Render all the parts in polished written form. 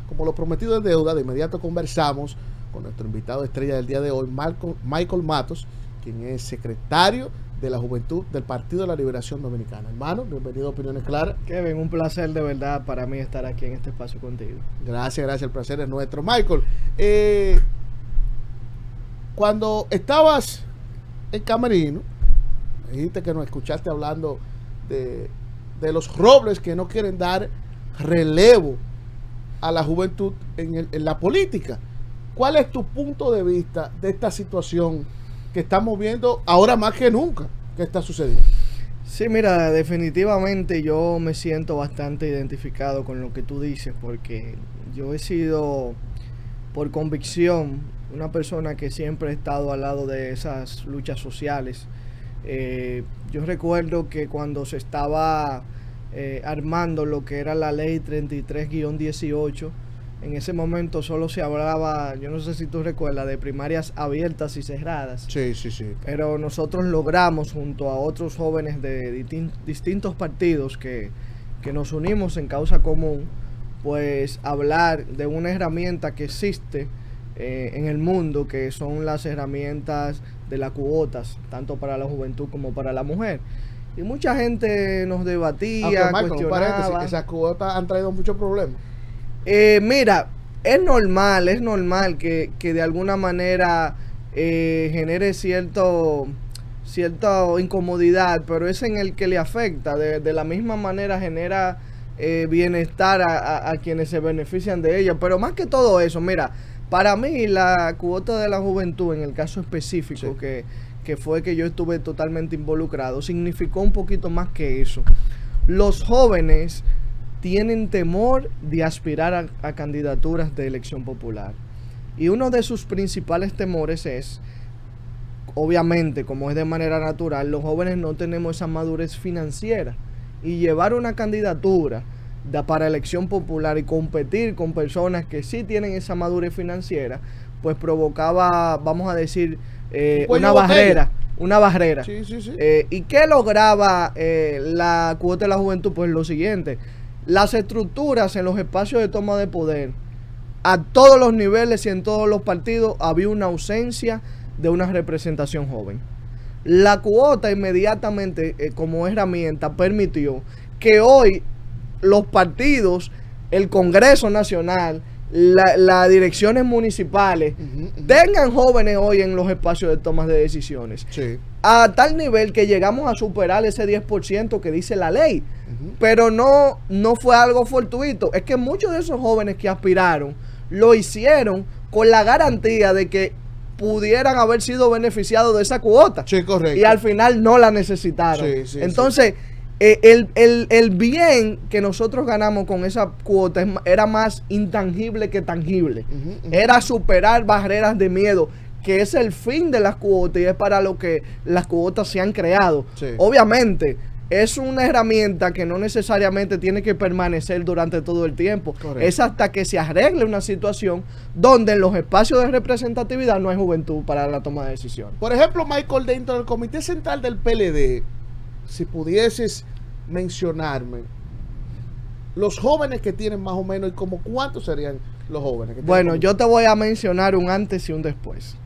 Como lo prometido es deuda, de inmediato conversamos con nuestro invitado estrella del día de hoy, Michael Matos, quien es secretario de la Juventud del Partido de la Liberación Dominicana. Hermano, bienvenido a Opiniones Claras. Kevin, un placer de verdad para mí estar aquí en este espacio contigo. Gracias, el placer es nuestro. Michael, cuando estabas en Camerino, me dijiste que nos escuchaste hablando de los robles que no quieren dar relevo a la juventud en la política. ¿Cuál es tu punto de vista de esta situación que estamos viendo ahora más que nunca que está sucediendo? Sí, mira, definitivamente yo me siento bastante identificado con lo que tú dices, porque yo he sido, por convicción, una persona que siempre he estado al lado de esas luchas sociales. Yo recuerdo que cuando se estaba armando lo que era la ley 33-18, en ese momento solo se hablaba, yo no sé si tú recuerdas, de primarias abiertas y cerradas. Sí. Pero nosotros logramos, junto a otros jóvenes de distintos partidos que nos unimos en causa común, pues hablar de una herramienta que existe en el mundo, que son las herramientas de las cuotas, tanto para la juventud como para la mujer. Y mucha gente nos debatía, cuestionaba. Esas cuotas han traído muchos problemas. Mira, es normal que de alguna manera genere cierta incomodidad, pero es en el que le afecta. De la misma manera genera bienestar a quienes se benefician de ella. Pero más que todo eso, mira, para mí la cuota de la juventud, en el caso específico, sí, que fue que yo estuve totalmente involucrado, significó un poquito más que eso. Los jóvenes tienen temor de aspirar a candidaturas de elección popular. Y uno de sus principales temores es, obviamente, como es de manera natural, los jóvenes no tenemos esa madurez financiera. Y llevar una candidatura para elección popular y competir con personas que sí tienen esa madurez financiera, pues provocaba, vamos a decir, una barrera. Sí. ¿Y qué lograba la cuota de la juventud? Pues lo siguiente: las estructuras en los espacios de toma de poder, a todos los niveles y en todos los partidos, había una ausencia de una representación joven. La cuota inmediatamente, como herramienta, permitió que hoy los partidos, el Congreso Nacional, las direcciones municipales tengan jóvenes hoy en los espacios de toma de decisiones. Sí. A tal nivel que llegamos a superar ese 10% que dice la ley. Pero no fue algo fortuito. Es que muchos de esos jóvenes que aspiraron lo hicieron con la garantía de que pudieran haber sido beneficiados de esa cuota. Sí, correcto. Y al final no la necesitaron. Sí, entonces, el bien que nosotros ganamos con esa cuota era más intangible que tangible. Era superar barreras de miedo, que es el fin de las cuotas y es para lo que las cuotas se han creado. Sí. Obviamente, es una herramienta que no necesariamente tiene que permanecer durante todo el tiempo. Correcto. Es hasta que se arregle una situación donde en los espacios de representatividad no hay juventud para la toma de decisiones. Por ejemplo, Michael, dentro del Comité Central del PLD, si pudieses mencionarme los jóvenes que tienen más o menos y como cuántos serían los jóvenes que bueno, yo te voy a mencionar un antes y un después.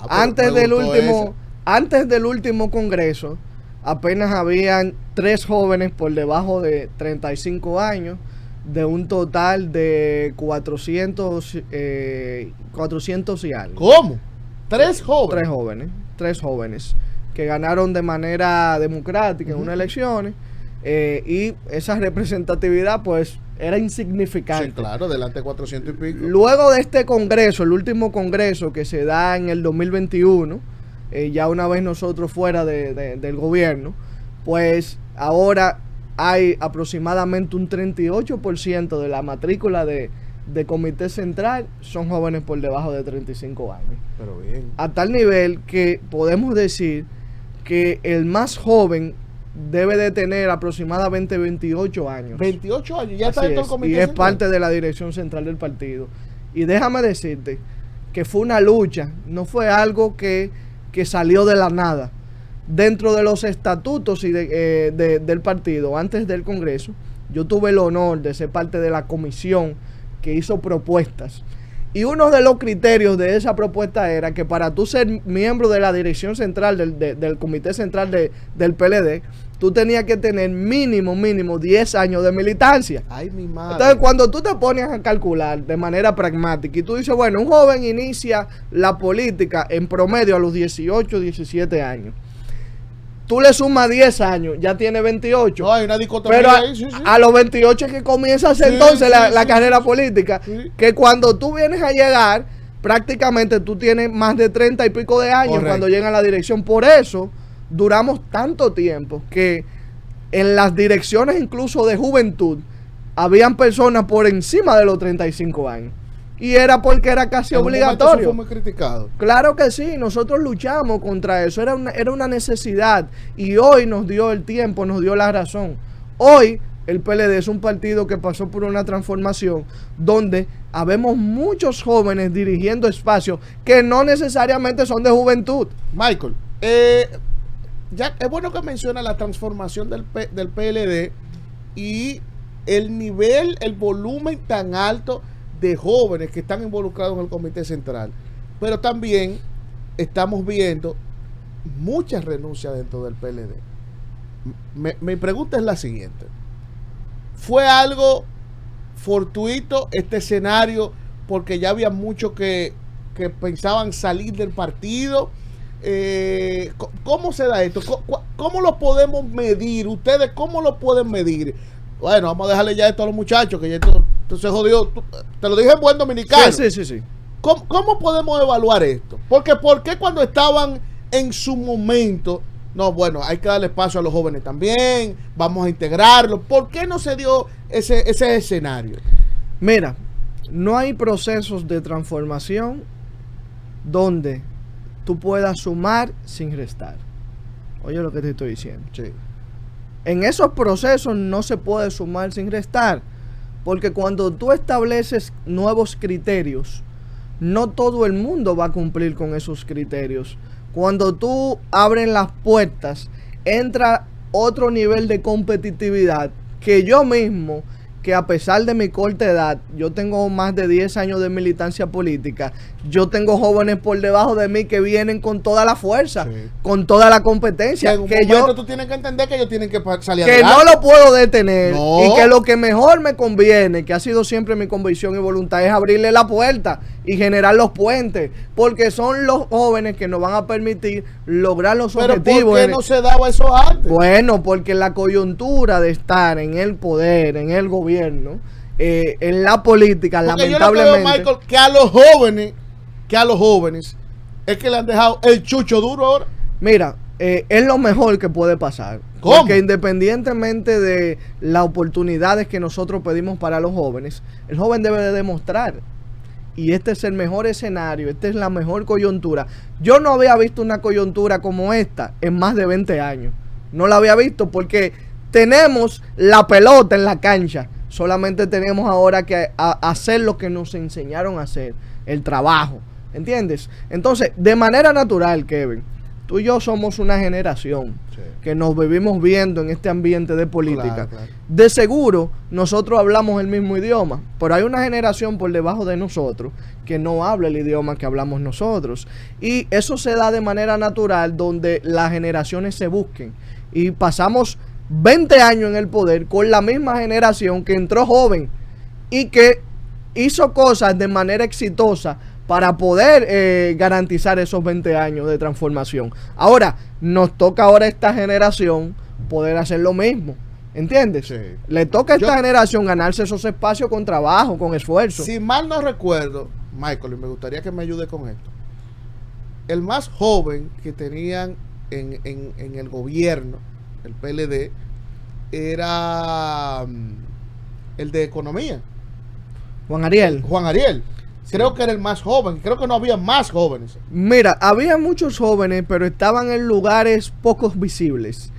Antes del último congreso, apenas habían 3 jóvenes por debajo de 35 años, de un total de 400 y algo. ¿Cómo? ¿3 jóvenes? 3 jóvenes que ganaron de manera democrática en unas elecciones, y esa representatividad pues era insignificante. Sí, claro, delante de 400 y pico. Luego de este congreso, el último congreso que se da en el 2021, ya una vez nosotros fuera del gobierno, pues ahora hay aproximadamente un 38% de la matrícula de comité central son jóvenes por debajo de 35 años. Pero bien. A tal nivel que podemos decir que el más joven debe de tener aproximadamente 28 años. 28 años, ya está Así dentro es, del comité y es central. parte de la dirección central del partido. Y déjame decirte que fue una lucha, no fue algo que salió de la nada. Dentro de los estatutos y del partido, antes del Congreso, yo tuve el honor de ser parte de la comisión que hizo propuestas. Y uno de los criterios de esa propuesta era que para tú ser miembro de la dirección central del comité central del PLD, tú tenías que tener mínimo 10 años de militancia. Ay, mi madre. Entonces, cuando tú te pones a calcular de manera pragmática y tú dices, bueno, un joven inicia la política en promedio a los 18, 17 años. Tú le sumas 10 años, ya tiene 28. No, hay una dicotomía pero ahí, sí. a los 28 es que comienza entonces la carrera política. Sí. Que cuando tú vienes a llegar, prácticamente tú tienes más de 30 y pico de años. Correcto. Cuando llega a la dirección. Por eso duramos tanto tiempo que en las direcciones incluso de juventud habían personas por encima de los 35 años. Y era porque era casi obligatorio. Eso fue muy criticado. Claro que sí, nosotros luchamos contra eso, era una necesidad. Y hoy nos dio el tiempo, nos dio la razón. Hoy el PLD es un partido que pasó por una transformación donde habemos muchos jóvenes dirigiendo espacios que no necesariamente son de juventud. Michael, ya es bueno que menciona la transformación del PLD y el nivel, el volumen tan alto de jóvenes que están involucrados en el comité central, pero también estamos viendo muchas renuncias dentro del PLD. Mi pregunta es la siguiente: ¿fue algo fortuito este escenario porque ya había muchos que pensaban salir del partido? ¿Cómo se da esto? ¿Cómo lo podemos medir? ¿Ustedes cómo lo pueden medir? Bueno, vamos a dejarle ya esto a los muchachos, que ya esto se jodió. Te lo dije en buen dominicano. Sí. ¿Cómo podemos evaluar esto? Porque ¿por qué cuando estaban en su momento, no, bueno, hay que darle espacio a los jóvenes también, vamos a integrarlos? ¿Por qué no se dio ese escenario? Mira, no hay procesos de transformación donde tú puedas sumar sin restar. Oye lo que te estoy diciendo. Sí. En esos procesos no se puede sumar sin restar, porque cuando tú estableces nuevos criterios, no todo el mundo va a cumplir con esos criterios. Cuando tú abres las puertas, entra otro nivel de competitividad que yo mismo, que a pesar de mi corta edad, yo tengo más de 10 años de militancia política, yo tengo jóvenes por debajo de mí que vienen con toda la fuerza, con toda la competencia. En un momento tú tienes que entender que ellos tienen que salir que adelante. no lo puedo detener, y que lo que mejor me conviene, que ha sido siempre mi convicción y voluntad, es abrirle la puerta y generar los puentes, porque son los jóvenes que nos van a permitir lograr los objetivos. ¿Pero por qué no se daba eso antes? Bueno, porque la coyuntura de estar en el poder, en el gobierno, en la política, porque lamentablemente, yo lo que veo, Michael, que a los jóvenes es que le han dejado el chucho duro ahora. Mira, es lo mejor que puede pasar. ¿Cómo? Porque independientemente de las oportunidades que nosotros pedimos para los jóvenes, el joven debe de demostrar. Y este es el mejor escenario, esta es la mejor coyuntura. Yo no había visto una coyuntura como esta en más de 20 años. No la había visto porque tenemos la pelota en la cancha. Solamente tenemos ahora que hacer lo que nos enseñaron a hacer, el trabajo, ¿entiendes? Entonces, de manera natural, Kevin, tú y yo somos una generación que nos vivimos viendo en este ambiente de política. Claro. De seguro, nosotros hablamos el mismo idioma, pero hay una generación por debajo de nosotros que no habla el idioma que hablamos nosotros. Y eso se da de manera natural donde las generaciones se busquen. Y pasamos 20 años en el poder con la misma generación que entró joven y que hizo cosas de manera exitosa para poder garantizar esos 20 años de transformación. Ahora, nos toca ahora a esta generación poder hacer lo mismo, ¿entiendes? Sí. Le toca a esta generación ganarse esos espacios con trabajo, con esfuerzo. Si mal no recuerdo, Michael, y me gustaría que me ayude con esto, el más joven que tenían en el gobierno, el PLD, era el de Economía. Juan Ariel. Creo que era el más joven. Creo que no había más jóvenes. Mira, había muchos jóvenes, pero estaban en lugares pocos visibles.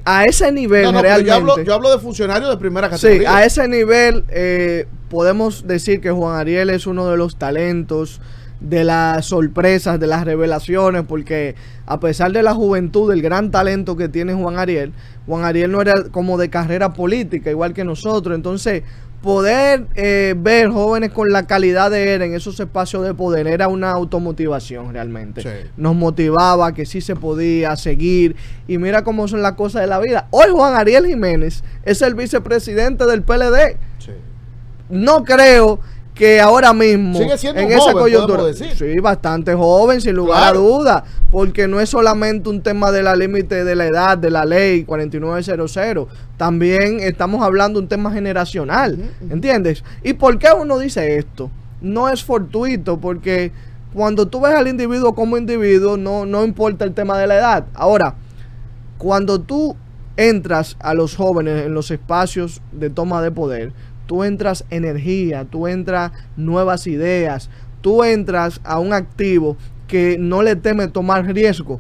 A ese nivel, realmente. Yo hablo de funcionarios de primera categoría. Sí, a ese nivel podemos decir que Juan Ariel es uno de los talentos, de las sorpresas, de las revelaciones, porque a pesar de la juventud, del gran talento que tiene Juan Ariel no era como de carrera política, igual que nosotros. Entonces, poder ver jóvenes con la calidad de él en esos espacios de poder era una automotivación realmente. Sí. Nos motivaba que sí se podía seguir. Y mira cómo son las cosas de la vida. Hoy Juan Ariel Jiménez es el vicepresidente del PLD. Sí. No creo que ahora mismo sigue siendo en un esa joven, coyuntura, podemos decir. sí, bastante joven, sin lugar Claro. a duda, porque no es solamente un tema de la límite de la edad de la ley 4900, también estamos hablando de un tema generacional, ¿entiendes? ¿Y por qué uno dice esto? No es fortuito, porque cuando tú ves al individuo como individuo, no importa el tema de la edad. Ahora, cuando tú entras a los jóvenes en los espacios de toma de poder, tú entras energía, tú entras nuevas ideas, tú entras a un activo que no le teme tomar riesgo.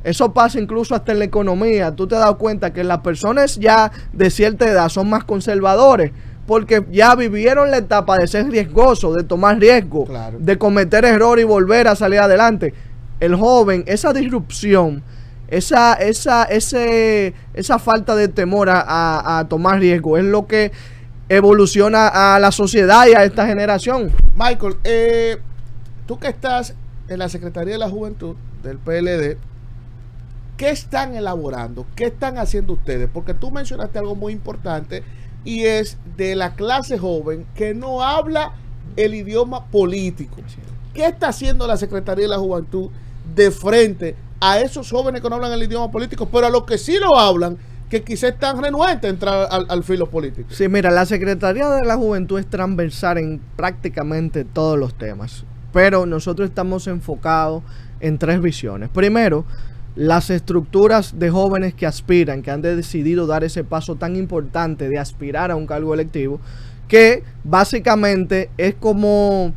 Eso pasa incluso hasta en la economía. Tú te das cuenta que las personas ya de cierta edad son más conservadores porque ya vivieron la etapa de ser riesgoso, de tomar riesgo, Claro. de cometer errores y volver a salir adelante. El joven, esa disrupción, esa falta de temor a tomar riesgo es lo que evoluciona a la sociedad y a esta generación. Michael, tú que estás en la Secretaría de la Juventud del PLD, ¿qué están elaborando? ¿Qué están haciendo ustedes? Porque tú mencionaste algo muy importante y es de la clase joven que no habla el idioma político. ¿Qué está haciendo la Secretaría de la Juventud de frente a esos jóvenes que no hablan el idioma político, pero a los que sí lo hablan, que quizás están renuentes a entrar al filo político? Sí, mira, la Secretaría de la Juventud es transversal en prácticamente todos los temas, pero nosotros estamos enfocados en 3 visiones. Primero, las estructuras de jóvenes que aspiran, que han decidido dar ese paso tan importante de aspirar a un cargo electivo, que básicamente es como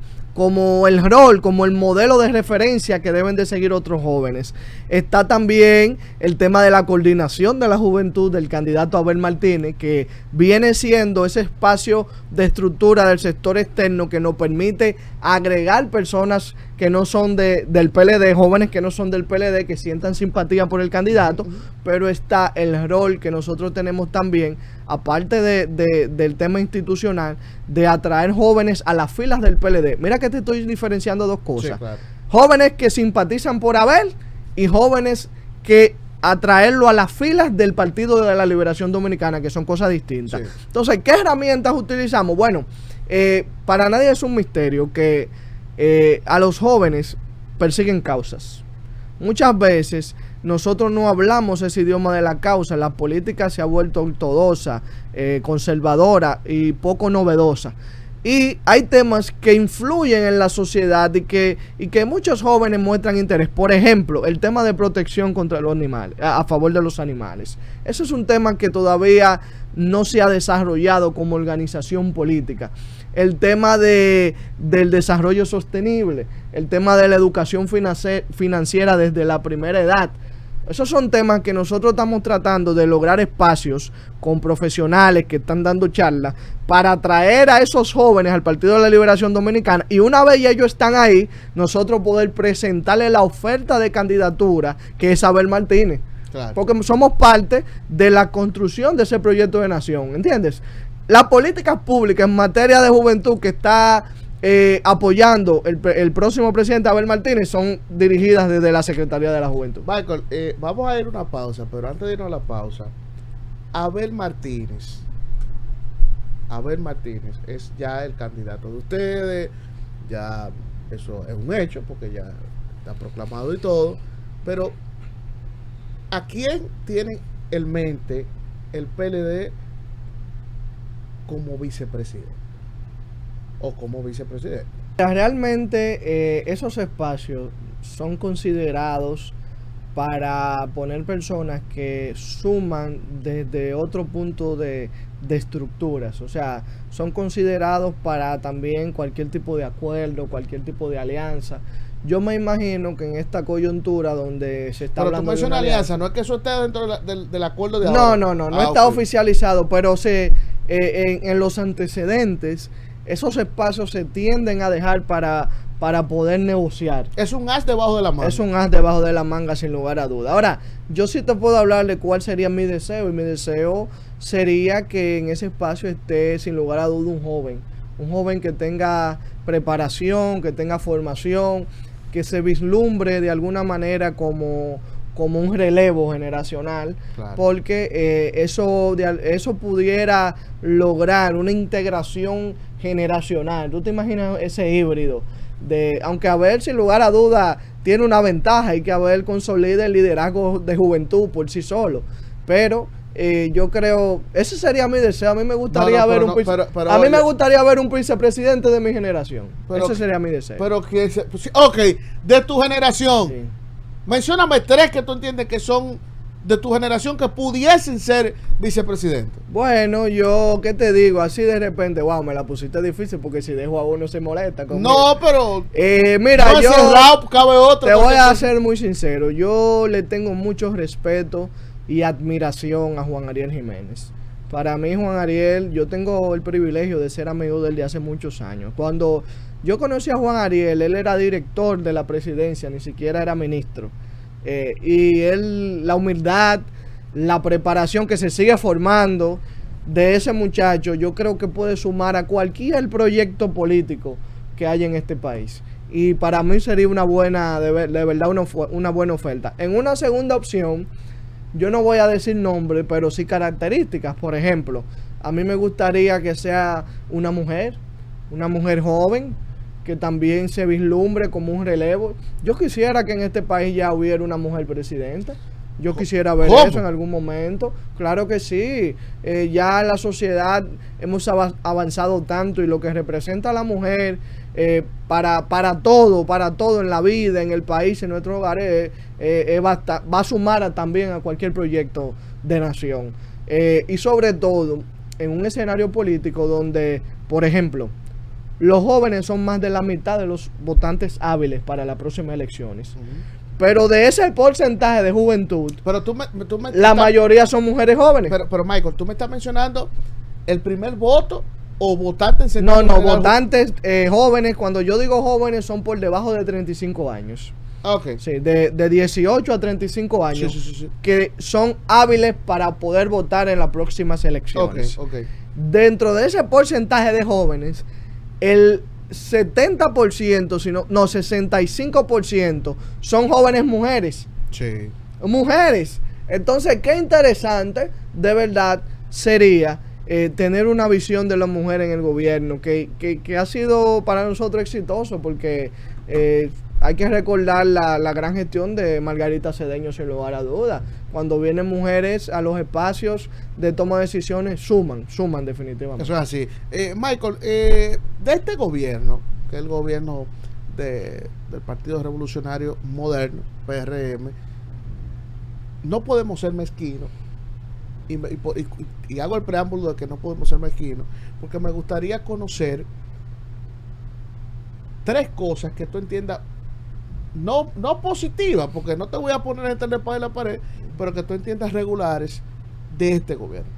el rol, como el modelo de referencia que deben de seguir otros jóvenes. Está también el tema de la coordinación de la juventud del candidato Abel Martínez, que viene siendo ese espacio de estructura del sector externo que nos permite agregar personas que no son del PLD, jóvenes que no son del PLD, que sientan simpatía por el candidato, pero está el rol que nosotros tenemos también, aparte del tema institucional, de atraer jóvenes a las filas del PLD. Mira que te estoy diferenciando 2 cosas. Sí, claro. Jóvenes que simpatizan por Abel y jóvenes que atraerlo a las filas del Partido de la Liberación Dominicana, que son cosas distintas. Sí. Entonces, ¿qué herramientas utilizamos? Bueno, para nadie es un misterio que a los jóvenes persiguen causas. Muchas veces nosotros no hablamos ese idioma de la causa. La política se ha vuelto ortodoxa, conservadora y poco novedosa. Y hay temas que influyen en la sociedad y que muchos jóvenes muestran interés. Por ejemplo, el tema de protección contra los animales, a favor de los animales. Ese es un tema que todavía no se ha desarrollado como organización política. El tema del desarrollo sostenible, el tema de la educación financiera desde la primera edad. Esos son temas que nosotros estamos tratando de lograr espacios con profesionales que están dando charlas para atraer a esos jóvenes al Partido de la Liberación Dominicana, y una vez ellos están ahí, nosotros poder presentarle la oferta de candidatura que es Abel Martínez. Claro. Porque somos parte de la construcción de ese proyecto de nación, ¿entiendes? Las políticas públicas en materia de juventud que está apoyando el próximo presidente Abel Martínez son dirigidas desde la Secretaría de la Juventud. Michael, vamos a ir a una pausa, pero antes de irnos a la pausa, Abel Martínez es ya el candidato de ustedes, ya eso es un hecho porque ya está proclamado y todo, pero ¿a quién tiene en mente el PLD como vicepresidente o como vicepresidente? Realmente esos espacios son considerados para poner personas que suman desde otro punto de estructuras. O sea, son considerados para también cualquier tipo de acuerdo, cualquier tipo de alianza. Yo me imagino que en esta coyuntura donde se está Pero hablando tú de una mencionas alianza, no es que eso esté dentro del acuerdo de No ahora. está Ok. oficializado, pero en los antecedentes esos espacios se tienden a dejar para para poder negociar. Es un as debajo de la manga. Es un as debajo de la manga, sin lugar a duda. Ahora, yo sí te puedo hablar de cuál sería mi deseo, y mi deseo sería que en ese espacio esté, sin lugar a duda, un joven que tenga preparación, que tenga formación, que se vislumbre de alguna manera como un relevo generacional, claro, porque eso pudiera lograr una integración generacional. ¿Tú te imaginas ese híbrido? Aunque Abel, sin lugar a duda, tiene una ventaja, y que Abel consolide el liderazgo de juventud por sí solo, pero yo creo, ese sería mi deseo. A mí me gustaría ver me gustaría ver un vicepresidente de mi generación. Ese sería mi deseo. Pero ok, de tu generación, sí. Mencióname 3 que tú entiendes que son de tu generación que pudiesen ser vicepresidentes. Bueno, yo, ¿qué te digo? Así de repente, wow, me la pusiste difícil, porque si dejo a uno se molesta conmigo. No, pero mira, no, yo cerrado, cabe otro. Te voy a ser muy sincero. Yo le tengo mucho respeto y admiración a Juan Ariel Jiménez. Para mí, Juan Ariel, yo tengo el privilegio de ser amigo de él de hace muchos años. Cuando yo conocí a Juan Ariel, él era director de la presidencia, ni siquiera era ministro. Y él, la humildad, la preparación que se sigue formando de ese muchacho, yo creo que puede sumar a cualquier proyecto político que haya en este país. Y para mí sería una buena, de verdad, una buena oferta. En una segunda opción, yo no voy a decir nombre, pero sí características. Por ejemplo, a mí me gustaría que sea una mujer joven, que también se vislumbre como un relevo. Yo quisiera que en este país ya hubiera una mujer presidenta. Yo quisiera ver eso en algún momento. Claro que sí. Ya en la sociedad hemos avanzado tanto, y lo que representa a la mujer para todo en la vida, en el país, en nuestros hogares, va a sumar también a cualquier proyecto de nación. Y sobre todo en un escenario político donde, por ejemplo, los jóvenes son más de la mitad de los votantes hábiles para las próximas elecciones. Pero de ese porcentaje de juventud, la mayoría son mujeres jóvenes. Pero Michael, tú me estás mencionando el primer voto o votantes en sentido No, votantes jóvenes. Cuando yo digo jóvenes, son por debajo de 35 años. Okay. Sí, de 18 a 35 años, sí. Que son hábiles para poder votar en las próximas elecciones. Okay. Dentro de ese porcentaje de jóvenes, el 70%, 65% son jóvenes mujeres. Sí. Mujeres. Entonces, qué interesante de verdad sería tener una visión de la mujer en el gobierno que ha sido para nosotros exitoso, porque hay que recordar la gran gestión de Margarita Cedeño, sin lugar a dudas. Cuando vienen mujeres a los espacios de toma de decisiones, suman definitivamente. Eso es así. Michael, de este gobierno, que es el gobierno del Partido Revolucionario Moderno, PRM, no podemos ser mezquinos. Y hago el preámbulo de que no podemos ser mezquinos, porque me gustaría conocer 3 cosas que tú entiendas, no positivas, porque no te voy a poner entre la espada y la pared, pero que tú entiendas regulares de este gobierno.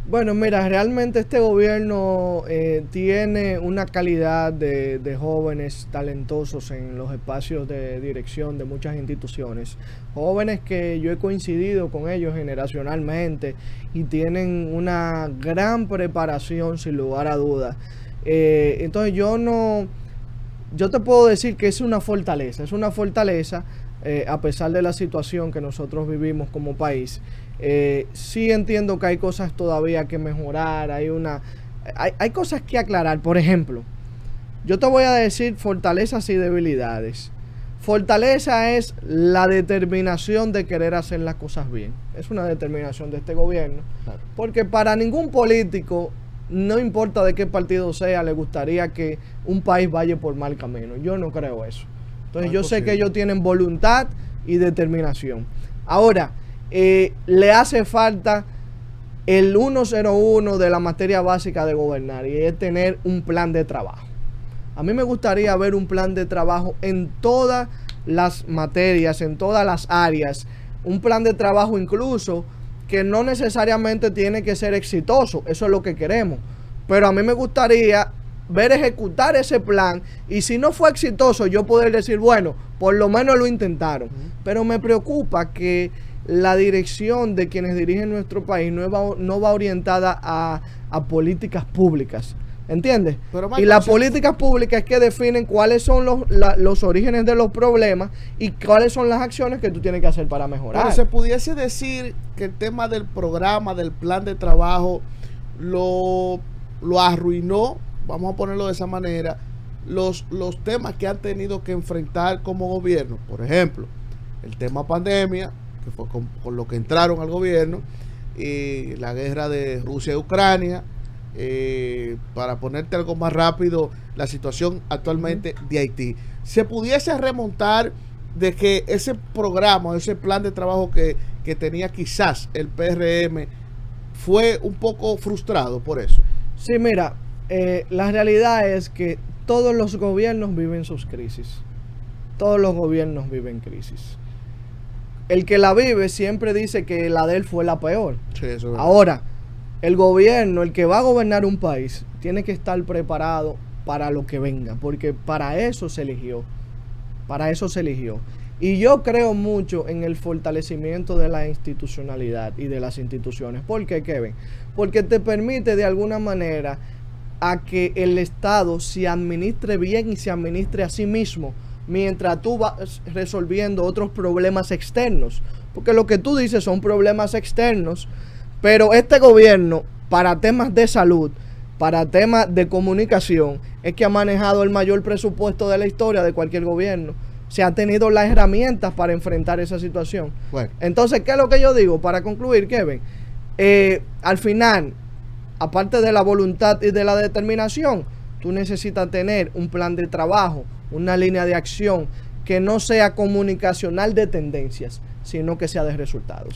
Bueno, mira, realmente este gobierno tiene una calidad de jóvenes talentosos en los espacios de dirección de muchas instituciones. Jóvenes que yo he coincidido con ellos generacionalmente y tienen una gran preparación, sin lugar a dudas. Entonces yo te puedo decir que es una fortaleza a pesar de la situación que nosotros vivimos como país. Sí entiendo que hay cosas todavía que mejorar, hay cosas que aclarar. Por ejemplo, yo te voy a decir fortalezas y debilidades. Fortaleza es la determinación de querer hacer las cosas bien. Es una determinación de este gobierno. Claro. Porque para ningún político, no importa de qué partido sea, le gustaría que un país vaya por mal camino. Yo no creo eso. Entonces yo sé que ellos tienen voluntad y determinación. Ahora, le hace falta el 101 de la materia básica de gobernar, y es tener un plan de trabajo. A mí me gustaría ver un plan de trabajo en todas las materias, en todas las áreas. Un plan de trabajo incluso que no necesariamente tiene que ser exitoso. Eso es lo que queremos. Pero a mí me gustaría ver ejecutar ese plan, y si no fue exitoso, yo poder decir, bueno, por lo menos lo intentaron. Pero me preocupa que la dirección de quienes dirigen nuestro país no va orientada a políticas públicas. ¿Entiendes? Y las políticas públicas es que definen cuáles son los orígenes de los problemas y cuáles son las acciones que tú tienes que hacer para mejorar. Pero se pudiese decir que el tema del programa, del plan de trabajo, lo arruinó, vamos a ponerlo de esa manera, los temas que han tenido que enfrentar como gobierno. Por ejemplo, el tema pandemia, que fue con lo que entraron al gobierno, y la guerra de Rusia y Ucrania. Para ponerte algo más rápido, la situación actualmente de Haití. ¿Se pudiese remontar de que ese programa, ese plan de trabajo que tenía quizás el PRM fue un poco frustrado por eso? Sí, mira, la realidad es que todos los gobiernos viven sus crisis. Todos los gobiernos viven crisis. El que la vive siempre dice que la de él fue la peor. Sí, eso es verdad. Ahora, el gobierno, el que va a gobernar un país, tiene que estar preparado para lo que venga, porque para eso se eligió. Para eso se eligió. Y yo creo mucho en el fortalecimiento de la institucionalidad y de las instituciones. ¿Por qué, Kevin? Porque te permite de alguna manera a que el Estado se administre bien y se administre a sí mismo, mientras tú vas resolviendo otros problemas externos. Porque lo que tú dices son problemas externos. Pero este gobierno, para temas de salud, para temas de comunicación, es que ha manejado el mayor presupuesto de la historia de cualquier gobierno. Se ha tenido las herramientas para enfrentar esa situación. Bueno. Entonces, ¿qué es lo que yo digo? Para concluir, Kevin, al final, aparte de la voluntad y de la determinación, tú necesitas tener un plan de trabajo, una línea de acción que no sea comunicacional de tendencias, sino que sea de resultados.